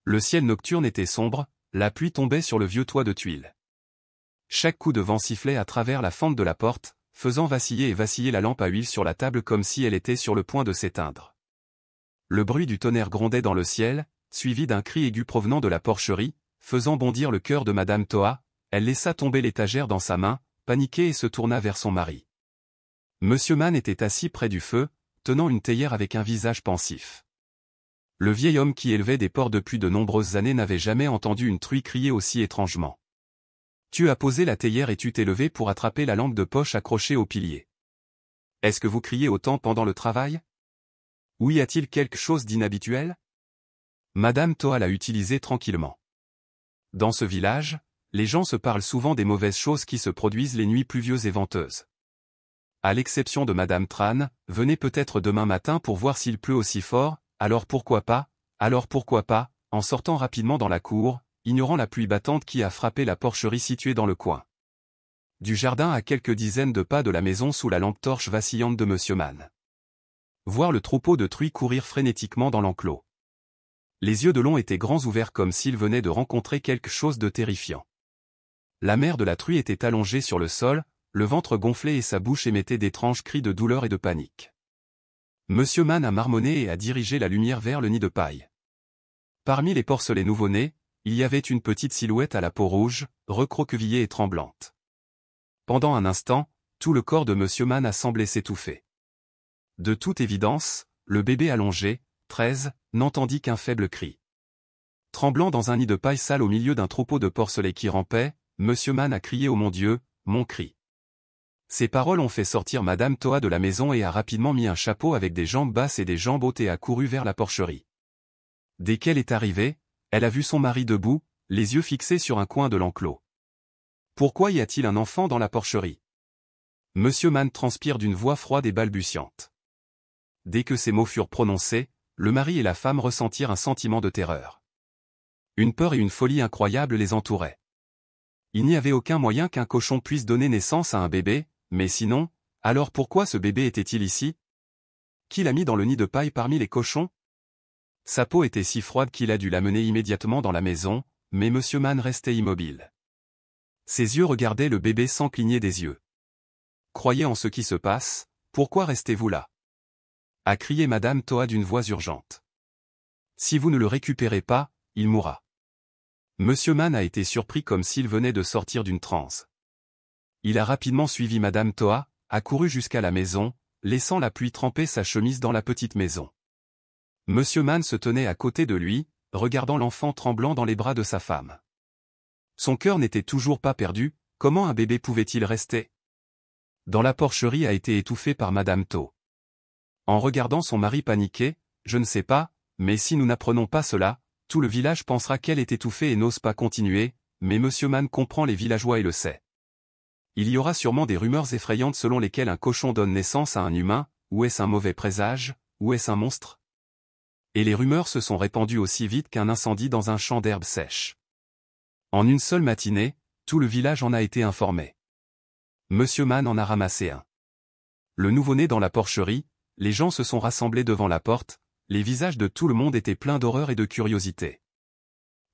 Le ciel nocturne était sombre, la pluie tombait sur le vieux toit de tuiles. Chaque coup de vent sifflait à travers la fente de la porte, faisant vaciller et vaciller la lampe à huile sur la table comme si elle était sur le point de s'éteindre. Le bruit du tonnerre grondait dans le ciel, suivi d'un cri aigu provenant de la porcherie, faisant bondir le cœur de Madame Toa. Elle laissa tomber l'étagère dans sa main, paniquée et se tourna vers son mari. Monsieur Mann était assis près du feu, tenant une théière avec un visage pensif. Le vieil homme qui élevait des porcs depuis de nombreuses années n'avait jamais entendu une truie crier aussi étrangement. Tu as posé la théière et tu t'es levé pour attraper la lampe de poche accrochée au pilier. Est-ce que vous criez autant pendant le travail? Ou y a-t-il quelque chose d'inhabituel? Madame Toa l'a utilisé tranquillement. Dans ce village, les gens se parlent souvent des mauvaises choses qui se produisent les nuits pluvieuses et venteuses. À l'exception de Madame Tran, venez peut-être demain matin pour voir s'il pleut aussi fort, alors pourquoi pas, en sortant rapidement dans la cour, ignorant la pluie battante qui a frappé la porcherie située dans le coin du jardin à quelques dizaines de pas de la maison sous la lampe torche vacillante de Monsieur Mann. Voir le troupeau de truies courir frénétiquement dans l'enclos. Les yeux de Long étaient grands ouverts comme s'il venait de rencontrer quelque chose de terrifiant. La mère de la truie était allongée sur le sol, le ventre gonflé et sa bouche émettait d'étranges cris de douleur et de panique. Monsieur Mann a marmonné et a dirigé la lumière vers le nid de paille. Parmi les porcelets nouveau-nés, il y avait une petite silhouette à la peau rouge, recroquevillée et tremblante. Pendant un instant, tout le corps de Monsieur Mann a semblé s'étouffer. De toute évidence, le bébé allongé, 13, n'entendit qu'un faible cri. Tremblant dans un nid de paille sale au milieu d'un troupeau de porcelets qui rampait, Monsieur Mann a crié au mon Dieu, mon cri. Ces paroles ont fait sortir Madame Toa de la maison et a rapidement mis un chapeau avec des jambes basses et des jambes hautes et a couru vers la porcherie. Dès qu'elle est arrivée, elle a vu son mari debout, les yeux fixés sur un coin de l'enclos. Pourquoi y a-t-il un enfant dans la porcherie? Monsieur Mann transpire d'une voix froide et balbutiante. Dès que ces mots furent prononcés, le mari et la femme ressentirent un sentiment de terreur. Une peur et une folie incroyables les entouraient. Il n'y avait aucun moyen qu'un cochon puisse donner naissance à un bébé, mais sinon, alors pourquoi ce bébé était-il ici? Qui l'a mis dans le nid de paille parmi les cochons? Sa peau était si froide qu'il a dû l'amener immédiatement dans la maison, mais Monsieur Mann restait immobile. Ses yeux regardaient le bébé sans cligner des yeux. Croyez en ce qui se passe, pourquoi restez-vous là? A crié Madame Toa d'une voix urgente. Si vous ne le récupérez pas, il mourra. Monsieur Mann a été surpris comme s'il venait de sortir d'une transe. Il a rapidement suivi Madame Toa, a couru jusqu'à la maison, laissant la pluie tremper sa chemise dans la petite maison. Monsieur Mann se tenait à côté de lui, regardant l'enfant tremblant dans les bras de sa femme. Son cœur n'était toujours pas perdu, comment un bébé pouvait-il rester? Dans la porcherie a été étouffé par Madame To. En regardant son mari paniqué, je ne sais pas, mais si nous n'apprenons pas cela, tout le village pensera qu'elle est étouffée et n'ose pas continuer, mais Monsieur Mann comprend les villageois et le sait. Il y aura sûrement des rumeurs effrayantes selon lesquelles un cochon donne naissance à un humain, ou est-ce un mauvais présage, ou est-ce un monstre? Et les rumeurs se sont répandues aussi vite qu'un incendie dans un champ d'herbes sèches. En une seule matinée, tout le village en a été informé. Monsieur Mann en a ramassé un. Le nouveau-né dans la porcherie, les gens se sont rassemblés devant la porte, les visages de tout le monde étaient pleins d'horreur et de curiosité.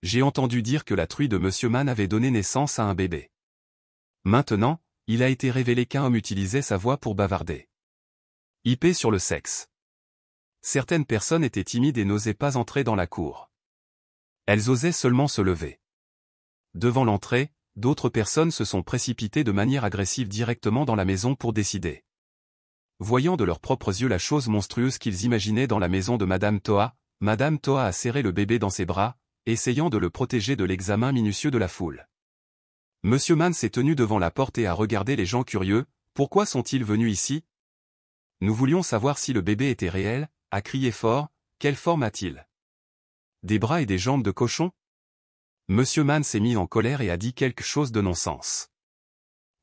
J'ai entendu dire que la truie de Monsieur Mann avait donné naissance à un bébé. Maintenant, il a été révélé qu'un homme utilisait sa voix pour bavarder. IP sur le sexe. Certaines personnes étaient timides et n'osaient pas entrer dans la cour. Elles osaient seulement se lever. Devant l'entrée, d'autres personnes se sont précipitées de manière agressive directement dans la maison pour décider. Voyant de leurs propres yeux la chose monstrueuse qu'ils imaginaient dans la maison de Madame Toa a serré le bébé dans ses bras, essayant de le protéger de l'examen minutieux de la foule. Monsieur Mann s'est tenu devant la porte et a regardé les gens curieux. Pourquoi sont-ils venus ici? Nous voulions savoir si le bébé était réel, a crié fort. Quelle forme a-t-il? Des bras et des jambes de cochon? Monsieur Mann s'est mis en colère et a dit quelque chose de non-sens.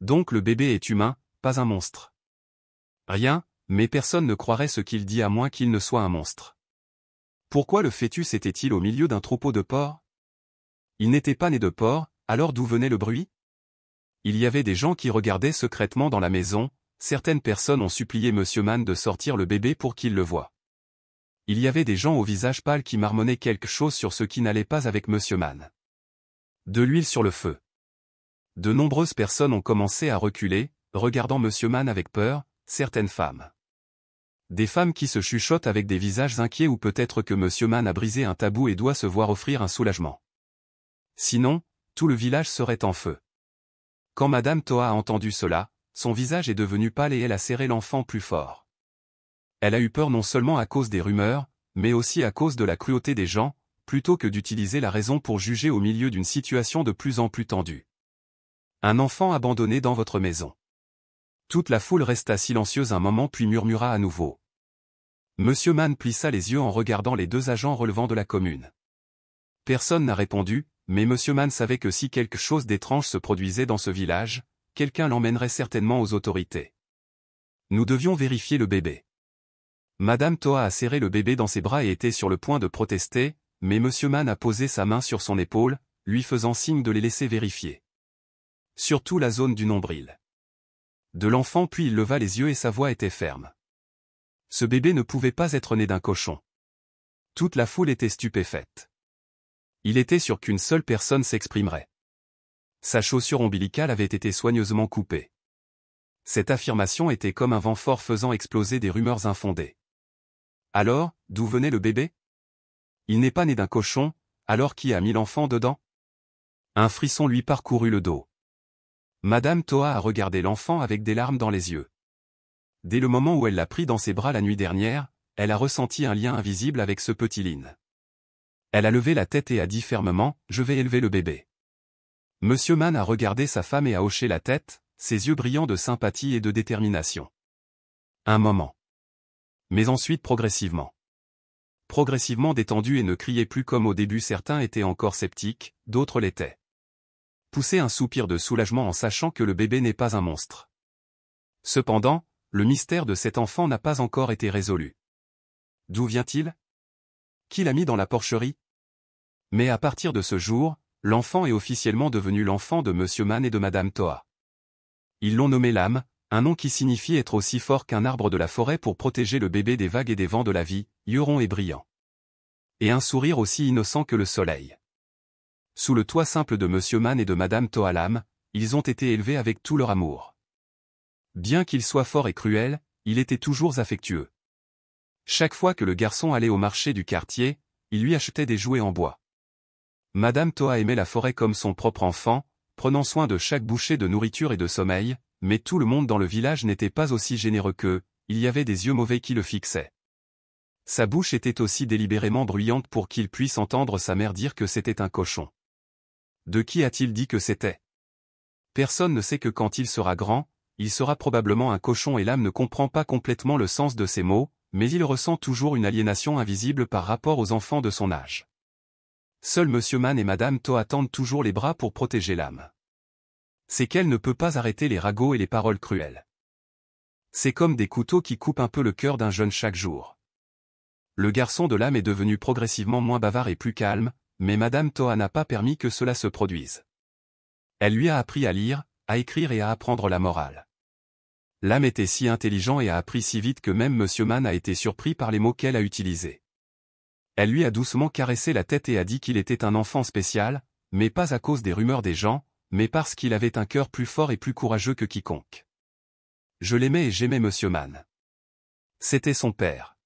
Donc le bébé est humain, pas un monstre. Rien, mais personne ne croirait ce qu'il dit à moins qu'il ne soit un monstre. Pourquoi le fœtus était-il au milieu d'un troupeau de porcs? Il n'était pas né de porc, alors d'où venait le bruit? Il y avait des gens qui regardaient secrètement dans la maison, certaines personnes ont supplié Monsieur Mann de sortir le bébé pour qu'il le voie. Il y avait des gens au visage pâle qui marmonnaient quelque chose sur ce qui n'allait pas avec Monsieur Mann. De l'huile sur le feu. De nombreuses personnes ont commencé à reculer, regardant Monsieur Mann avec peur, certaines femmes. Des femmes qui se chuchotent avec des visages inquiets ou peut-être que Monsieur Mann a brisé un tabou et doit se voir offrir un soulagement. Sinon, tout le village serait en feu. Quand Madame Toa a entendu cela, son visage est devenu pâle et elle a serré l'enfant plus fort. Elle a eu peur non seulement à cause des rumeurs, mais aussi à cause de la cruauté des gens, plutôt que d'utiliser la raison pour juger au milieu d'une situation de plus en plus tendue. Un enfant abandonné dans votre maison. Toute la foule resta silencieuse un moment puis murmura à nouveau. Monsieur Mann plissa les yeux en regardant les deux agents relevant de la commune. Personne n'a répondu, mais Monsieur Mann savait que si quelque chose d'étrange se produisait dans ce village, quelqu'un l'emmènerait certainement aux autorités. Nous devions vérifier le bébé. Madame Toa a serré le bébé dans ses bras et était sur le point de protester, mais Monsieur Mann a posé sa main sur son épaule, lui faisant signe de les laisser vérifier. Surtout la zone du nombril. De l'enfant puis il leva les yeux et sa voix était ferme. Ce bébé ne pouvait pas être né d'un cochon. Toute la foule était stupéfaite. Il était sûr qu'une seule personne s'exprimerait. Sa chaussure ombilicale avait été soigneusement coupée. Cette affirmation était comme un vent fort faisant exploser des rumeurs infondées. Alors, d'où venait le bébé? Il n'est pas né d'un cochon, alors qui a mis l'enfant dedans? Un frisson lui parcourut le dos. Madame Toa a regardé l'enfant avec des larmes dans les yeux. Dès le moment où elle l'a pris dans ses bras la nuit dernière, elle a ressenti un lien invisible avec ce petit Lin. Elle a levé la tête et a dit fermement, « Je vais élever le bébé. » Monsieur Mann a regardé sa femme et a hoché la tête, ses yeux brillants de sympathie et de détermination. Un moment. Mais ensuite progressivement. Progressivement détendu et ne criait plus comme au début. Certains étaient encore sceptiques, d'autres l'étaient. Poussait un soupir de soulagement en sachant que le bébé n'est pas un monstre. Cependant, le mystère de cet enfant n'a pas encore été résolu. D'où vient-il? Qui l'a mis dans la porcherie? Mais à partir de ce jour, l'enfant est officiellement devenu l'enfant de Monsieur Mann et de Madame Toa. Ils l'ont nommé l'âme, un nom qui signifie être aussi fort qu'un arbre de la forêt pour protéger le bébé des vagues et des vents de la vie, yeux ronds et brillants. Et un sourire aussi innocent que le soleil. Sous le toit simple de Monsieur Mann et de Madame Toa l'âme, ils ont été élevés avec tout leur amour. Bien qu'il soit fort et cruel, il était toujours affectueux. Chaque fois que le garçon allait au marché du quartier, il lui achetait des jouets en bois. Madame Toa aimait la forêt comme son propre enfant, prenant soin de chaque bouchée de nourriture et de sommeil, mais tout le monde dans le village n'était pas aussi généreux qu'eux, il y avait des yeux mauvais qui le fixaient. Sa bouche était aussi délibérément bruyante pour qu'il puisse entendre sa mère dire que c'était un cochon. De qui a-t-il dit que c'était? Personne ne sait que quand il sera grand, il sera probablement un cochon et l'âme ne comprend pas complètement le sens de ces mots, mais il ressent toujours une aliénation invisible par rapport aux enfants de son âge. Seuls Monsieur Mann et Madame Toa tendent toujours les bras pour protéger l'âme. C'est qu'elle ne peut pas arrêter les ragots et les paroles cruelles. C'est comme des couteaux qui coupent un peu le cœur d'un jeune chaque jour. Le garçon de l'âme est devenu progressivement moins bavard et plus calme, mais Madame Toa n'a pas permis que cela se produise. Elle lui a appris à lire, à écrire et à apprendre la morale. L'âme était si intelligent et a appris si vite que même Monsieur Mann a été surpris par les mots qu'elle a utilisés. Elle lui a doucement caressé la tête et a dit qu'il était un enfant spécial, mais pas à cause des rumeurs des gens, mais parce qu'il avait un cœur plus fort et plus courageux que quiconque. Je l'aimais et j'aimais Monsieur Mann. C'était son père.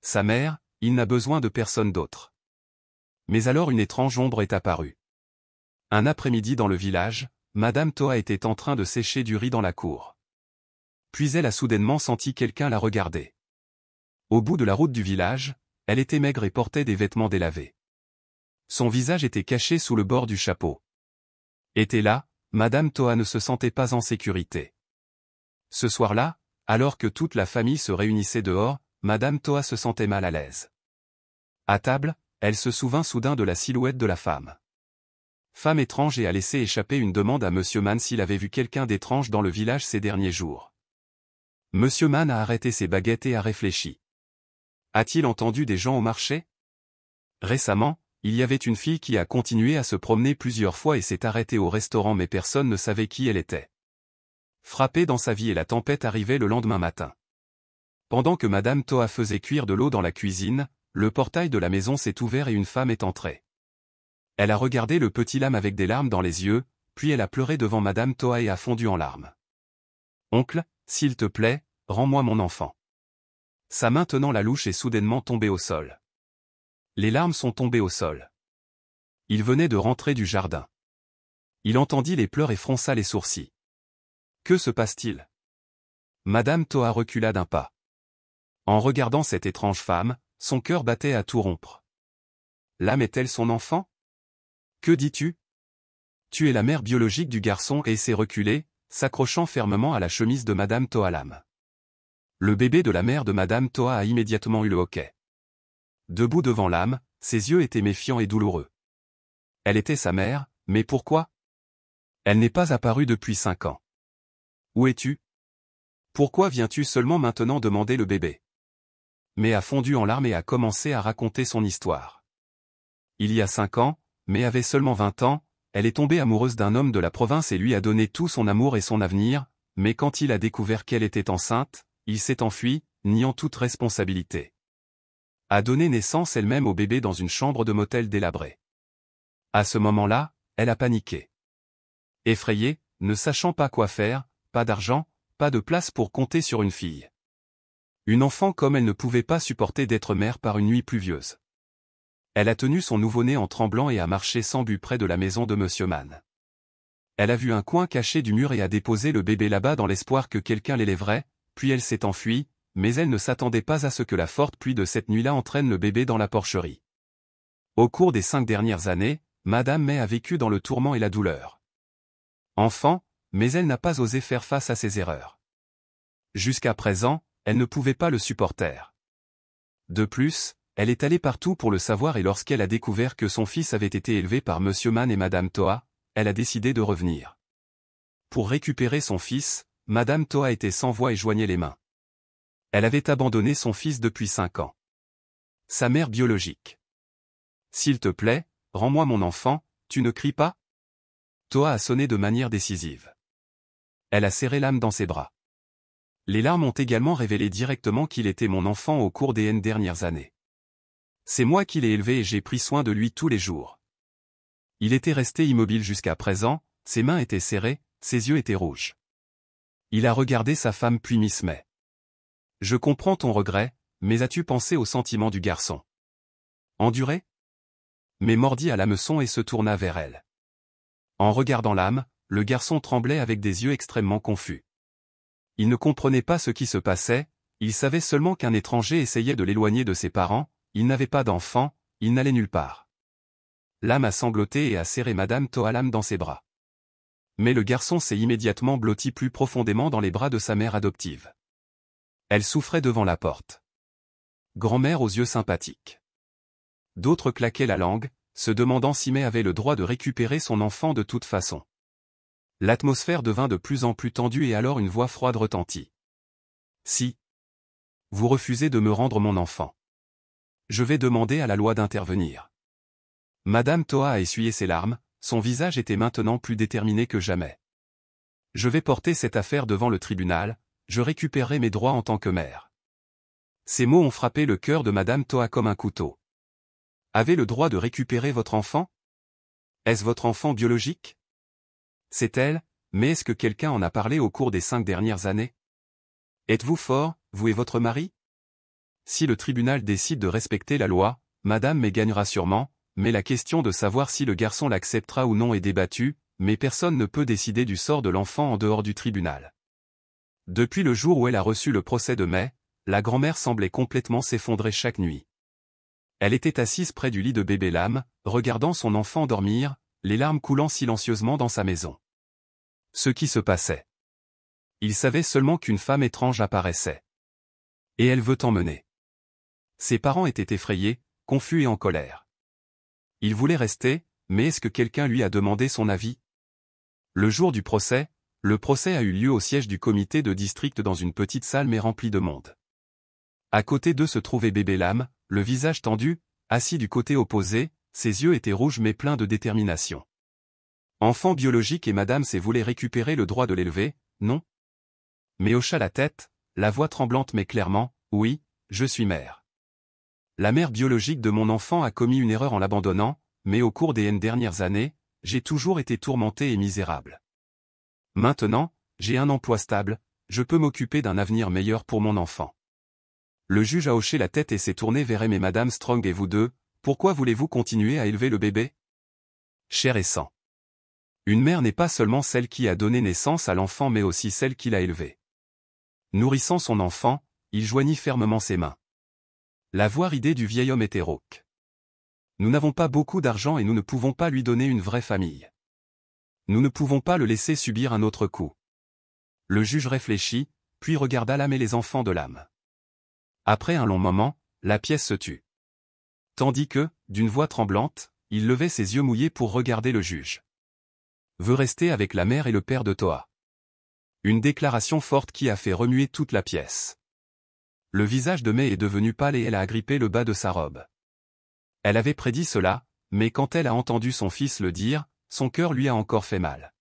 Sa mère, il n'a besoin de personne d'autre. Mais alors une étrange ombre est apparue. Un après-midi dans le village, Madame Toa était en train de sécher du riz dans la cour. Puis elle a soudainement senti quelqu'un la regarder. Au bout de la route du village, elle était maigre et portait des vêtements délavés. Son visage était caché sous le bord du chapeau. Était là, Madame Toa ne se sentait pas en sécurité. Ce soir-là, alors que toute la famille se réunissait dehors, Madame Toa se sentait mal à l'aise. À table, elle se souvint soudain de la silhouette de la femme. Femme étrange et a laissé échapper une demande à Monsieur Mann s'il avait vu quelqu'un d'étrange dans le village ces derniers jours. Monsieur Mann a arrêté ses baguettes et a réfléchi. A-t-il entendu des gens au marché? Récemment, il y avait une fille qui a continué à se promener plusieurs fois et s'est arrêtée au restaurant mais personne ne savait qui elle était. Frappée dans sa vie et la tempête arrivait le lendemain matin. Pendant que Madame Toa faisait cuire de l'eau dans la cuisine, le portail de la maison s'est ouvert et une femme est entrée. Elle a regardé le petit Lam avec des larmes dans les yeux, puis elle a pleuré devant Madame Toa et a fondu en larmes. « Oncle, s'il te plaît, rends-moi mon enfant. » Sa main tenant la louche est soudainement tombée au sol. Les larmes sont tombées au sol. Il venait de rentrer du jardin. Il entendit les pleurs et fronça les sourcils. Que se passe-t-il? Madame Toa recula d'un pas. En regardant cette étrange femme, son cœur battait à tout rompre. Lam est-elle son enfant? Que dis-tu? Tu es la mère biologique du garçon et s'est reculée, s'accrochant fermement à la chemise de Madame Toa Lam. Le bébé de la mère de Madame Toa a immédiatement eu le hoquet. Debout devant Lam, ses yeux étaient méfiants et douloureux. Elle était sa mère, mais pourquoi? Elle n'est pas apparue depuis 5 ans. Où es-tu? Pourquoi viens-tu seulement maintenant demander le bébé? Mais a fondu en larmes et a commencé à raconter son histoire. Il y a 5 ans, mais avait seulement 20 ans, elle est tombée amoureuse d'un homme de la province et lui a donné tout son amour et son avenir, mais quand il a découvert qu'elle était enceinte, il s'est enfui, niant toute responsabilité. A donné naissance elle-même au bébé dans une chambre de motel délabrée. À ce moment-là, elle a paniqué. Effrayée, ne sachant pas quoi faire, pas d'argent, pas de place pour compter sur une fille. Une enfant comme elle ne pouvait pas supporter d'être mère par une nuit pluvieuse. Elle a tenu son nouveau-né en tremblant et a marché sans but près de la maison de Monsieur Mann. Elle a vu un coin caché du mur et a déposé le bébé là-bas dans l'espoir que quelqu'un l'élèverait, puis elle s'est enfuie, mais elle ne s'attendait pas à ce que la forte pluie de cette nuit-là entraîne le bébé dans la porcherie. Au cours des 5 dernières années, Madame May a vécu dans le tourment et la douleur. Enfant, mais elle n'a pas osé faire face à ses erreurs. Jusqu'à présent, elle ne pouvait pas le supporter. De plus, elle est allée partout pour le savoir et lorsqu'elle a découvert que son fils avait été élevé par Monsieur Mann et Madame Toa, elle a décidé de revenir. Pour récupérer son fils, Madame Toa était sans voix et joignait les mains. Elle avait abandonné son fils depuis 5 ans. Sa mère biologique. S'il te plaît, rends-moi mon enfant, tu ne cries pas? Toa a sonné de manière décisive. Elle a serré Lam dans ses bras. Les larmes ont également révélé directement qu'il était mon enfant au cours des N dernières années. C'est moi qui l'ai élevé et j'ai pris soin de lui tous les jours. Il était resté immobile jusqu'à présent, ses mains étaient serrées, ses yeux étaient rouges. Il a regardé sa femme puis Miss May. Je comprends ton regret, mais as-tu pensé aux sentiments du garçon? Enduré? Mais mordit à l'hameçon et se tourna vers elle. En regardant Lam, le garçon tremblait avec des yeux extrêmement confus. Il ne comprenait pas ce qui se passait, il savait seulement qu'un étranger essayait de l'éloigner de ses parents, il n'avait pas d'enfant, il n'allait nulle part. Lam a sangloté et a serré Madame Toa Lam dans ses bras. Mais le garçon s'est immédiatement blotti plus profondément dans les bras de sa mère adoptive. Elle souffrait devant la porte. Grand-mère aux yeux sympathiques. D'autres claquaient la langue, se demandant si May avait le droit de récupérer son enfant de toute façon. L'atmosphère devint de plus en plus tendue et alors une voix froide retentit. Si vous refusez de me rendre mon enfant, je vais demander à la loi d'intervenir. Madame Toa a essuyé ses larmes, son visage était maintenant plus déterminé que jamais. Je vais porter cette affaire devant le tribunal, je récupérerai mes droits en tant que mère. Ces mots ont frappé le cœur de Madame Toa comme un couteau. Avez le droit de récupérer votre enfant? Est-ce votre enfant biologique? C'est elle, mais est-ce que quelqu'un en a parlé au cours des 5 dernières années? Êtes-vous fort, vous et votre mari? Si le tribunal décide de respecter la loi, Madame May gagnera sûrement, mais la question de savoir si le garçon l'acceptera ou non est débattue, mais personne ne peut décider du sort de l'enfant en dehors du tribunal. Depuis le jour où elle a reçu le procès de May, la grand-mère semblait complètement s'effondrer chaque nuit. Elle était assise près du lit de bébé Lam, regardant son enfant dormir, les larmes coulant silencieusement dans sa maison. Ce qui se passait. Il savait seulement qu'une femme étrange apparaissait. Et elle veut t'emmener. Ses parents étaient effrayés, confus et en colère. Il voulait rester, mais est-ce que quelqu'un lui a demandé son avis? Le jour du procès, le procès a eu lieu au siège du comité de district dans une petite salle mais remplie de monde. À côté d'eux se trouvait bébé Lam, le visage tendu, assis du côté opposé, ses yeux étaient rouges mais pleins de détermination. Enfant biologique et Madame Say voulait récupérer le droit de l'élever, non? Mais hocha la tête, la voix tremblante mais clairement, Oui, je suis mère. La mère biologique de mon enfant a commis une erreur en l'abandonnant, mais au cours des N dernières années, j'ai toujours été tourmenté et misérable. Maintenant, j'ai un emploi stable, je peux m'occuper d'un avenir meilleur pour mon enfant. Le juge a hoché la tête et s'est tourné vers M et Madame Strong. Et vous deux, pourquoi voulez-vous continuer à élever le bébé? Chair et sang. Une mère n'est pas seulement celle qui a donné naissance à l'enfant mais aussi celle qui l'a élevé. Nourrissant son enfant, il joignit fermement ses mains. La voix ridée du vieil homme était rauque. Nous n'avons pas beaucoup d'argent et nous ne pouvons pas lui donner une vraie famille. Nous ne pouvons pas le laisser subir un autre coup. Le juge réfléchit, puis regarda l'âme et les enfants de l'âme. Après un long moment, la pièce se tut. Tandis que, d'une voix tremblante, il levait ses yeux mouillés pour regarder le juge. Veut rester avec la mère et le père de Toa. Une déclaration forte qui a fait remuer toute la pièce. Le visage de Mai est devenu pâle et elle a agrippé le bas de sa robe. Elle avait prédit cela, mais quand elle a entendu son fils le dire, son cœur lui a encore fait mal.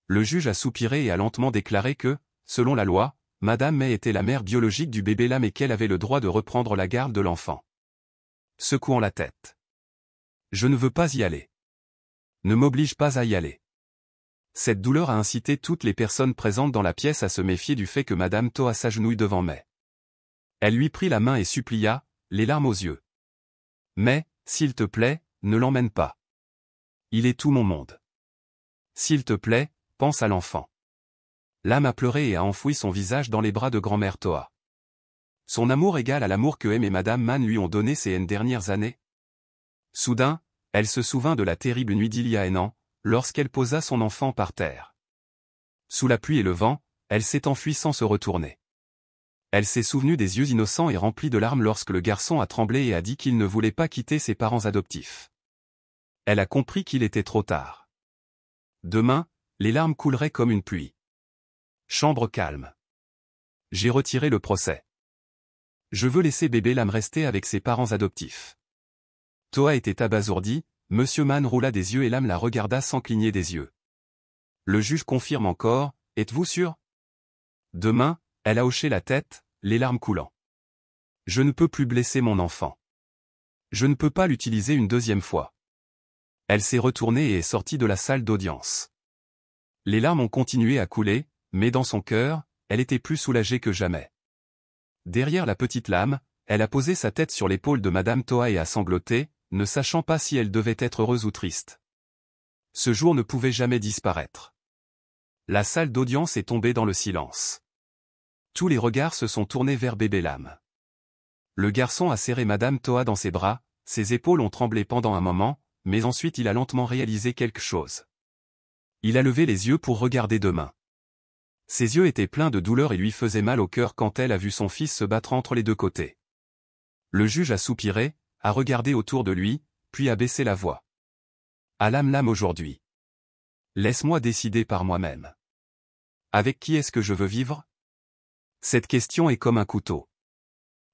Le juge a soupiré et a lentement déclaré que, selon la loi, Madame Mai était la mère biologique du bébé l'âme et qu'elle avait le droit de reprendre la garde de l'enfant. Secouant la tête. Je ne veux pas y aller. Ne m'oblige pas à y aller. Cette douleur a incité toutes les personnes présentes dans la pièce à se méfier du fait que Madame Toa s'agenouille devant Mai. Elle lui prit la main et supplia, les larmes aux yeux. Mais, s'il te plaît, ne l'emmène pas. Il est tout mon monde. S'il te plaît, pense à l'enfant. L'âme a pleuré et a enfoui son visage dans les bras de grand-mère Toa. Son amour égal à l'amour que M et Madame Man lui ont donné ces N dernières années. Soudain, elle se souvint de la terrible nuit d'il y a un an, lorsqu'elle posa son enfant par terre. Sous la pluie et le vent, elle s'est enfuie sans se retourner. Elle s'est souvenue des yeux innocents et remplis de larmes lorsque le garçon a tremblé et a dit qu'il ne voulait pas quitter ses parents adoptifs. Elle a compris qu'il était trop tard. Demain, les larmes couleraient comme une pluie. Chambre calme. J'ai retiré le procès. Je veux laisser bébé l'âme rester avec ses parents adoptifs. Toa était abasourdi, Monsieur Mann roula des yeux et l'âme la regarda sans cligner des yeux. Le juge confirme encore, êtes-vous sûr? Demain, elle a hoché la tête, les larmes coulant. Je ne peux plus blesser mon enfant. Je ne peux pas l'utiliser une deuxième fois. Elle s'est retournée et est sortie de la salle d'audience. Les larmes ont continué à couler, mais dans son cœur, elle était plus soulagée que jamais. Derrière la petite lame, elle a posé sa tête sur l'épaule de Madame Toa et a sangloté, ne sachant pas si elle devait être heureuse ou triste. Ce jour ne pouvait jamais disparaître. La salle d'audience est tombée dans le silence. Tous les regards se sont tournés vers bébé lame. Le garçon a serré Madame Toa dans ses bras, ses épaules ont tremblé pendant un moment, mais ensuite il a lentement réalisé quelque chose. Il a levé les yeux pour regarder demain. Ses yeux étaient pleins de douleur et lui faisaient mal au cœur quand elle a vu son fils se battre entre les deux côtés. Le juge a soupiré, a regardé autour de lui, puis a baissé la voix. À l'âme aujourd'hui. Laisse-moi décider par moi-même. Avec qui est-ce que je veux vivre? Cette question est comme un couteau.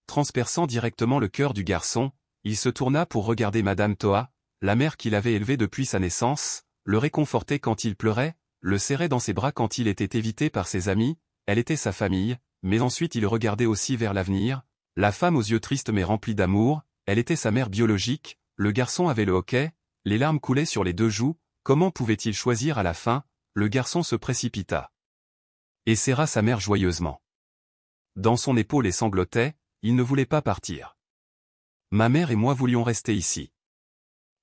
Transperçant directement le cœur du garçon, il se tourna pour regarder Madame Toa, la mère qu'il avait élevée depuis sa naissance, le réconfortait quand il pleurait, le serrait dans ses bras quand il était évité par ses amis, elle était sa famille, mais ensuite il regardait aussi vers l'avenir, la femme aux yeux tristes mais remplis d'amour, elle était sa mère biologique, le garçon avait le hoquet, les larmes coulaient sur les deux joues, comment pouvait-il choisir à la fin? Le garçon se précipita. Et serra sa mère joyeusement. Dans son épaule et sanglotait, il ne voulait pas partir. Ma mère et moi voulions rester ici.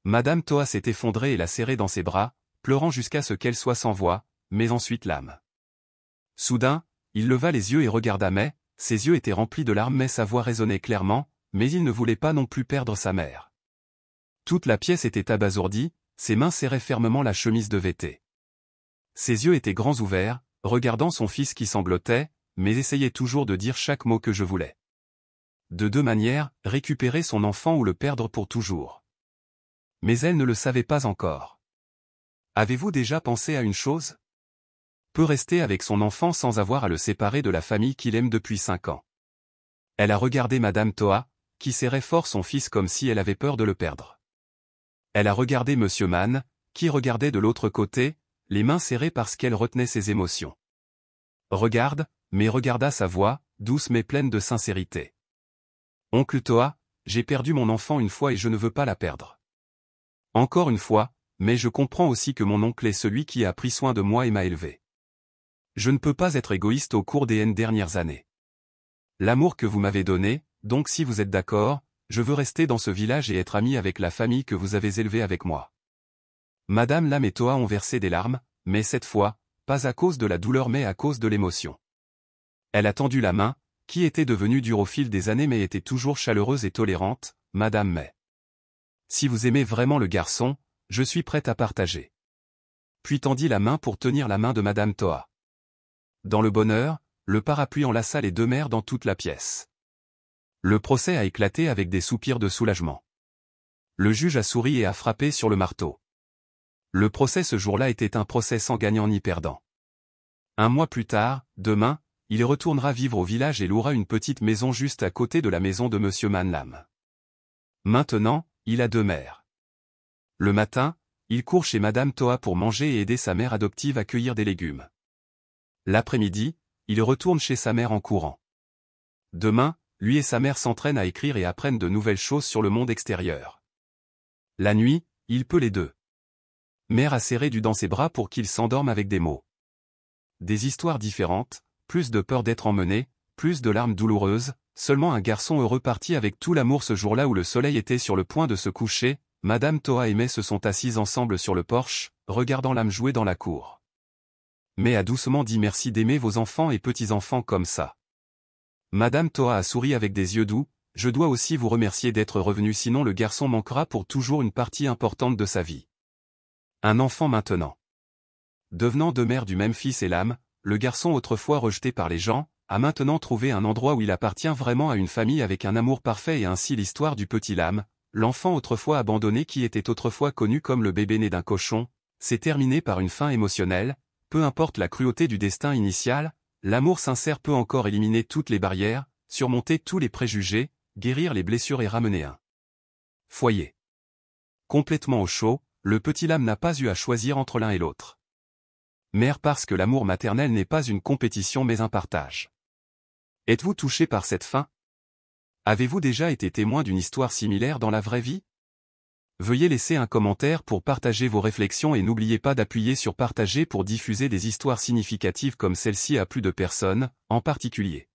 Madame Toa s'est effondrée et l'a serrée dans ses bras, pleurant jusqu'à ce qu'elle soit sans voix, mais ensuite l'âme. Soudain, il leva les yeux et regarda Mai, ses yeux étaient remplis de larmes mais sa voix résonnait clairement, mais il ne voulait pas non plus perdre sa mère. Toute la pièce était abasourdie, ses mains serraient fermement la chemise de Vété. Ses yeux étaient grands ouverts, regardant son fils qui sanglotait, mais essayait toujours de dire chaque mot que je voulais. De deux manières, récupérer son enfant ou le perdre pour toujours. Mais elle ne le savait pas encore. Avez-vous déjà pensé à une chose? Peut rester avec son enfant sans avoir à le séparer de la famille qu'il aime depuis 5 ans. Elle a regardé Madame Toa, qui serrait fort son fils comme si elle avait peur de le perdre. Elle a regardé Monsieur Mann, qui regardait de l'autre côté, les mains serrées parce qu'elle retenait ses émotions. Regarde, mais regarda sa voix, douce mais pleine de sincérité. Oncle Toa, j'ai perdu mon enfant une fois et je ne veux pas la perdre. Encore une fois, mais je comprends aussi que mon oncle est celui qui a pris soin de moi et m'a élevé. Je ne peux pas être égoïste au cours des N dernières années. L'amour que vous m'avez donné, donc si vous êtes d'accord, je veux rester dans ce village et être ami avec la famille que vous avez élevée avec moi. Madame Lam et Toa ont versé des larmes, mais cette fois, pas à cause de la douleur mais à cause de l'émotion. Elle a tendu la main, qui était devenue dure au fil des années mais était toujours chaleureuse et tolérante, Madame May. Si vous aimez vraiment le garçon, je suis prête à partager. Puis tendit la main pour tenir la main de Madame Toa. Dans le bonheur, le parapluie enlaça les deux mères dans toute la pièce. Le procès a éclaté avec des soupirs de soulagement. Le juge a souri et a frappé sur le marteau. Le procès ce jour-là était un procès sans gagnant ni perdant. Un mois plus tard, demain, il retournera vivre au village et louera une petite maison juste à côté de la maison de Monsieur Manlam. Maintenant, il a deux mères. Le matin, il court chez Madame Toa pour manger et aider sa mère adoptive à cueillir des légumes. L'après-midi, il retourne chez sa mère en courant. Demain, lui et sa mère s'entraînent à écrire et apprennent de nouvelles choses sur le monde extérieur. La nuit, il peut les deux. Mère a serré du dans ses bras pour qu'il s'endorme avec des mots. Des histoires différentes, plus de peur d'être emmené, plus de larmes douloureuses, seulement un garçon heureux parti avec tout l'amour ce jour-là où le soleil était sur le point de se coucher, Madame Toa et May se sont assises ensemble sur le porche, regardant l'âme jouer dans la cour. May a doucement dit merci d'aimer vos enfants et petits-enfants comme ça. Madame Toa a souri avec des yeux doux, je dois aussi vous remercier d'être revenu sinon le garçon manquera pour toujours une partie importante de sa vie. Un enfant maintenant. Devenant deux mères du même fils et l'âme, le garçon autrefois rejeté par les gens, a maintenant trouvé un endroit où il appartient vraiment à une famille avec un amour parfait et ainsi l'histoire du petit Lame, l'enfant autrefois abandonné qui était autrefois connu comme le bébé né d'un cochon, s'est terminé par une fin émotionnelle, peu importe la cruauté du destin initial, l'amour sincère peut encore éliminer toutes les barrières, surmonter tous les préjugés, guérir les blessures et ramener un foyer. Complètement au chaud, le petit Lame n'a pas eu à choisir entre l'un et l'autre. Mère parce que l'amour maternel n'est pas une compétition mais un partage. Êtes-vous touché par cette fin? Avez-vous déjà été témoin d'une histoire similaire dans la vraie vie? Veuillez laisser un commentaire pour partager vos réflexions et n'oubliez pas d'appuyer sur partager pour diffuser des histoires significatives comme celle-ci à plus de personnes, en particulier.